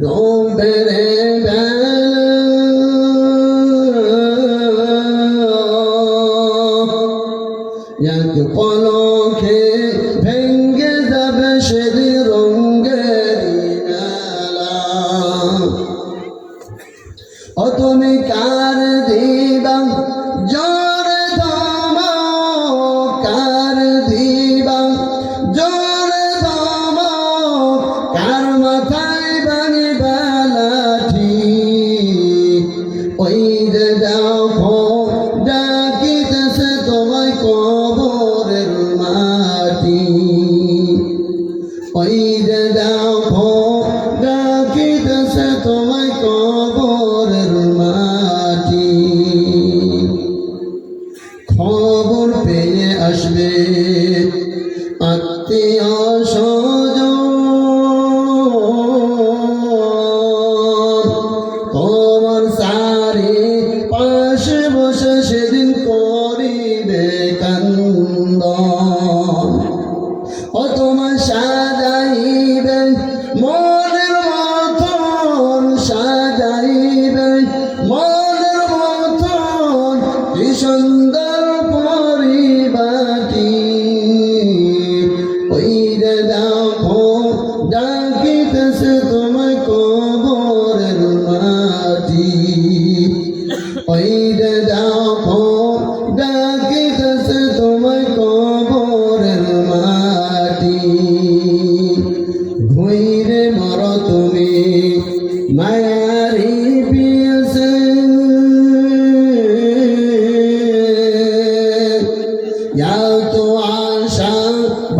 ডোবেরে এক পলকে ভেঙ্গে যাবে সেদিন রঙ্গের মেলা। ও তুমি কার দিবা জোরে ধমক, কার দিবা জোরে ধমক, কার মাথায় ভাঙিবা লাঠি। ওই যে দেখো ডাকিতেছে তোমায় কবরের মাটি, ওই যে দেখো ডাকিতেছে তোমায় কবরের মাটি। খবর পেয়ে আসবে আত্মীয় স্বজন, তোমার সারি পাশে বসে সেদিন করিবে কান্দন। ও তোমার সাজাইবে মনের মতন, সাজাইবে মনের মতন কি সুন্দর পরিবাটি। ওই যে দেখো ডাকিতেছে তোমায় কবরের মাটি, ওই যে দেখো ডাকিতেছে তোমায় কবরের মাটি। ঘুইরে মর তুমি মায়ারি পিয়াসে, তো আশা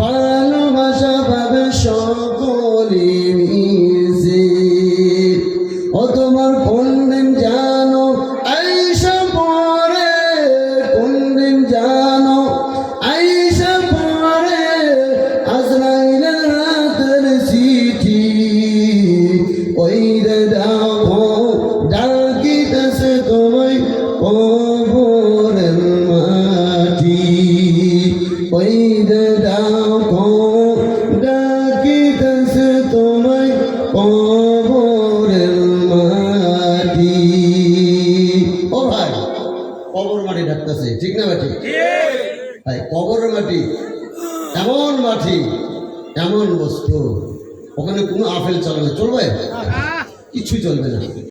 ভালোবাসা পাবে সকলে মিশে। ও তোমার কোন দিন জানো আইসা পরে, কোন দিন জানো আইসা পরে আজরাইলের রাতের চিঠি। ওই রে দেখো ডাকিতেছে তোমায় কবরের মাটি, ওই যে দেখো ডাকিতেছে তোমায় কবরের মাটি। ও ভাই, কবর মাটি ডাকতেছে, ঠিক না মাটি? ভাই কবরের মাটি এমন মাটি, এমন বস্তু, ওখানে কোনো আপেল চলে না, চলবে? কিছুই চলবে না।